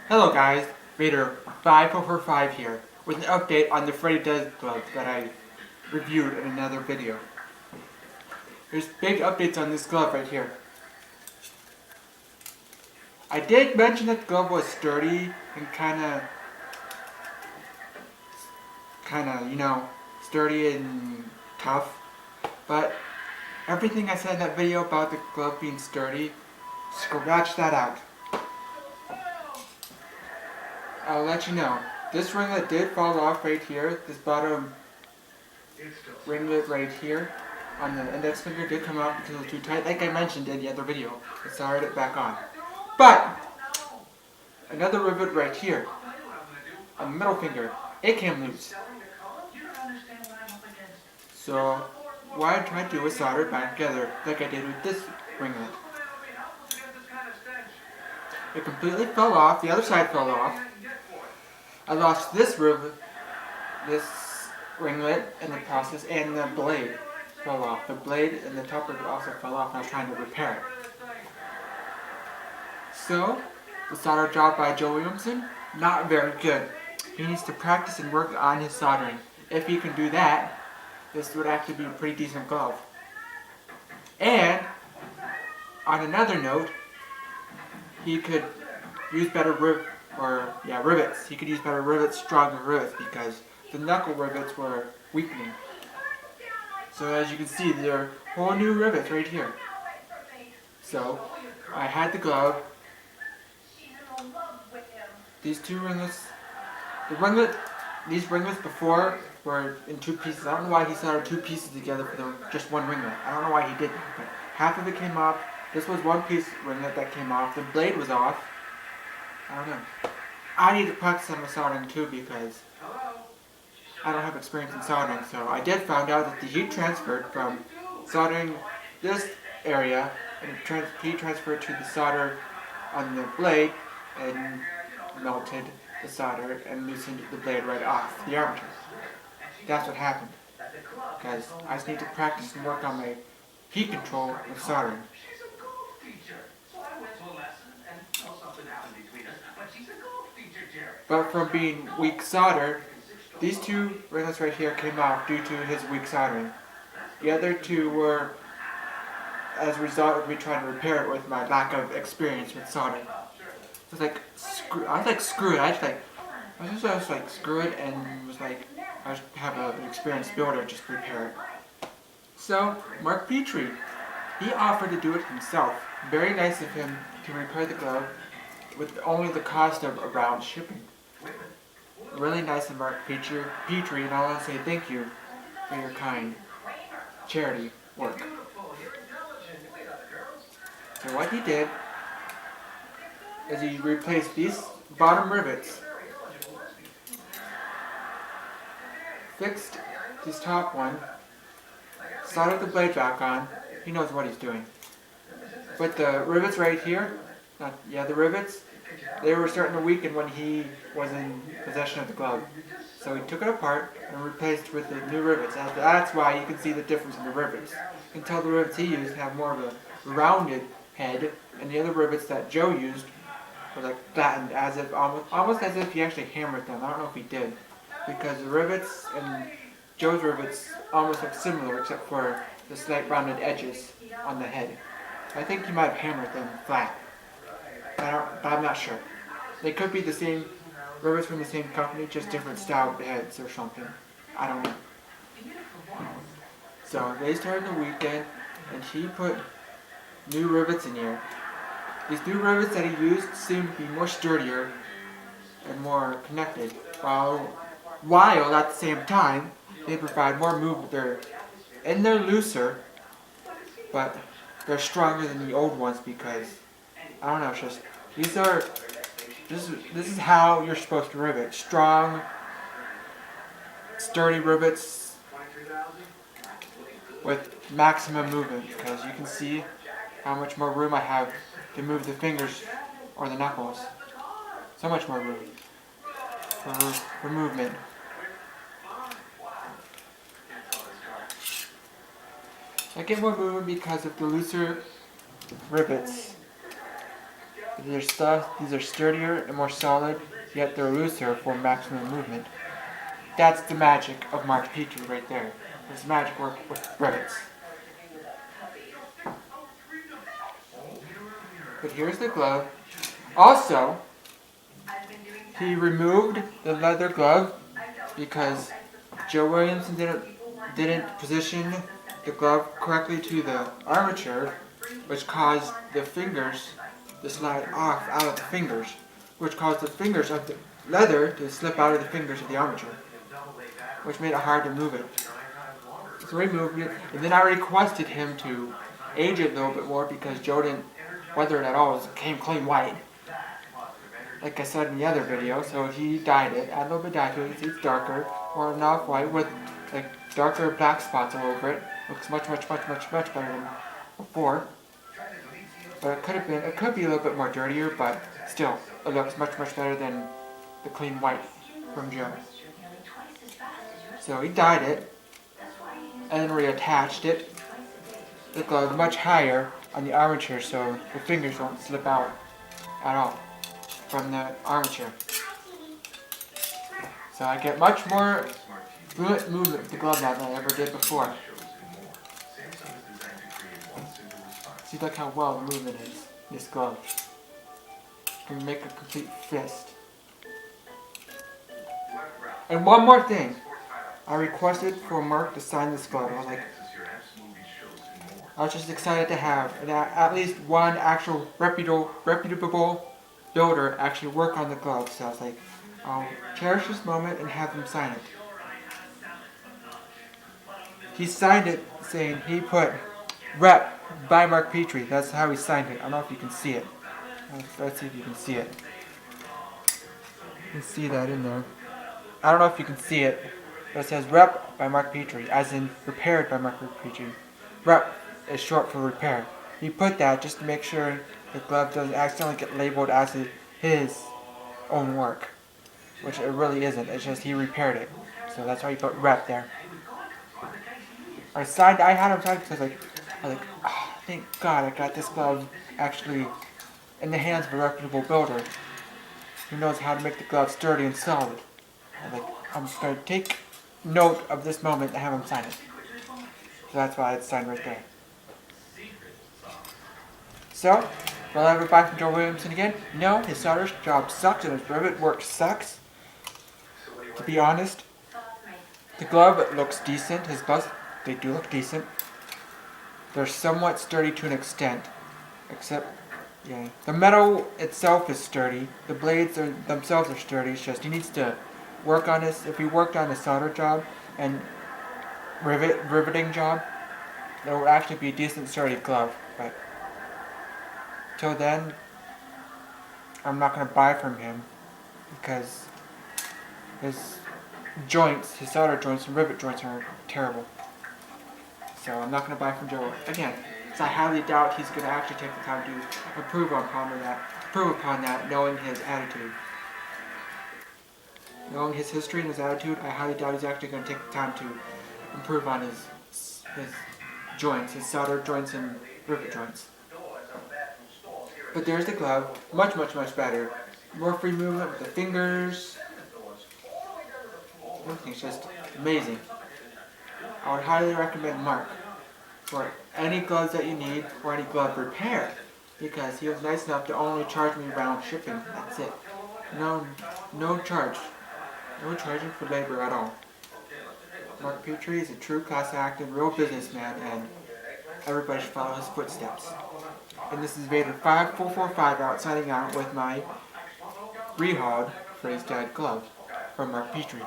Hello guys, Vader5445 here, with an update on the Freddy Does glove that I reviewed in another video. There's big updates on this glove right here. I did mention that the glove was sturdy and kinda, sturdy and tough, but everything I said in that video about the glove being sturdy, scratch that out. I'll let you know. This ringlet did fall off right here. This bottom ringlet right here on the index finger did come off because it was too tight, like I mentioned in the other video. I soldered it back on. But another rivet right here on the middle finger, it came loose. So what I tried to do was solder it back together like I did with this ringlet. It completely fell off. The other side fell off. I lost this rivet, this ringlet in the process, and the blade fell off. The blade and the top rivet also fell off, and I was trying to repair it. So, the solder job by Joe Williamson, not very good. He needs to practice and work on his soldering. If he can do that, this would actually be a pretty decent glove. And, on another note, he could use better rivets. He could use better rivets, stronger rivets, because the knuckle rivets were weakening. So as you can see, there are whole new rivets right here. So I had the glove. These two ringlets, these ringlets before were in two pieces. I don't know why he soldered two pieces together for just one ringlet. I don't know why he did that, but half of it came off. This was one piece ringlet that came off. The blade was off. I don't know. I need to practice on my soldering too because I don't have experience in soldering. So I did find out that the heat transferred from soldering this area and heat transferred to the solder on the blade and melted the solder and loosened the blade right off the armature. That's what happened. Because I just need to practice and work on my heat control with soldering. But from being weak soldered, these two ringlets right here came off due to his weak soldering. The other two were as a result of me trying to repair it with my lack of experience with soldering. I was like, screw it. I was just like, screw it, and was like, I just have an experienced builder just repair it. So, Mark Petrie, he offered to do it himself. Very nice of him to repair the glove with only the cost of around shipping. Really nice of Mark Petrie, and I want to say thank you for your kind charity work. So what he did is he replaced these bottom rivets, fixed this top one, soldered the blade back on. He knows what he's doing. But the rivets right here, the rivets, they were starting to weaken when he was in possession of the glove. So he took it apart and replaced with the new rivets. That's why you can see the difference in the rivets. You can tell the rivets he used have more of a rounded head, and the other rivets that Joe used were like flattened, as if almost as if he actually hammered them. I don't know if he did, because the rivets and Joe's rivets almost look similar, except for the slight rounded edges on the head. I think he might have hammered them flat. But I'm not sure. They could be the same rivets from the same company, just different style heads or something. I don't know. So they started the weekend, and he put new rivets in here. These new rivets that he used seem to be more sturdier and more connected, while at the same time they provide more movement. They're looser, but they're stronger than the old ones because I don't know. It's just this is how you're supposed to rivet. Strong, sturdy rivets with maximum movement, because you can see how much more room I have to move the fingers or the knuckles. So much more room for movement. I get more movement because of the looser rivets. These are sturdier and more solid, yet they're looser for maximum movement. That's the magic of Mark Petrie right there. His magic work with rivets. But here's the glove. Also, he removed the leather glove because Joe Williamson didn't position the glove correctly to the armature, which caused the fingers to slide off out of the fingers, which caused the fingers of the leather to slip out of the fingers of the armature, which made it hard to move it. So we moved it, and then I requested him to age it a little bit more because Joe didn't weather it at all. It came clean white, like I said in the other video. So he dyed it, add a little bit of dye to it. It's darker, or an off-white with like darker black spots all over it. Looks much better than before. But it could be a little bit more dirtier, but still, it looks much better than the clean white from Joe. So he dyed it, and then reattached it, the glove much higher on the armature so the fingers won't slip out at all from the armature. So I get much more fluent movement with the glove now than I ever did before. See, look how well the movement is, this glove. You can make a complete fist. And one more thing. I requested for Mark to sign this glove. I was just excited to have at least one actual reputable builder actually work on the glove. So I was like, I'll cherish this moment and have him sign it. He signed it saying he put "Rep by Mark Petrie." That's how he signed it. I don't know if you can see it. Let's see if you can see it. You can see that in there. I don't know if you can see it, but it says "Rep by Mark Petrie," as in repaired by Mark Petrie. Rep is short for repair. He put that just to make sure the glove doesn't accidentally get labeled as his own work, which it really isn't. It's just he repaired it. So that's why he put "Rep" there. I had him signed because I was like, oh, thank God I got this glove actually in the hands of a reputable builder who knows how to make the glove sturdy and solid. I'm just going to take note of this moment and have him sign it. So that's why it's signed right there. So, will I ever buy from Joe Williamson again? No, his solder job sucks and his rivet work sucks. To be honest, the glove looks decent. His gloves, they do look decent. They're somewhat sturdy to an extent, except, yeah, the metal itself is sturdy. The blades themselves are sturdy. It's just he needs to work on this. If he worked on the solder job and riveting job, it will actually be a decent sturdy glove. But till then, I'm not going to buy from him because his joints, his solder joints and rivet joints are terrible. So I'm not going to buy from Joe again, because I highly doubt he's going to actually take the time to improve upon that, knowing his attitude. Knowing his history and his attitude, I highly doubt he's actually going to take the time to improve on his joints, his solder joints and rivet joints. But there's the glove, much better. More free movement with the fingers. Everything's just amazing. I would highly recommend Mark for any gloves that you need or any glove repair, because he was nice enough to only charge me round shipping. That's it. No charge. No charging for labor at all. Mark Petrie is a true class act and real businessman, and everybody should follow his footsteps. And this is Vader 5445 out signing out with my rehauled phrase tag glove from Mark Petrie.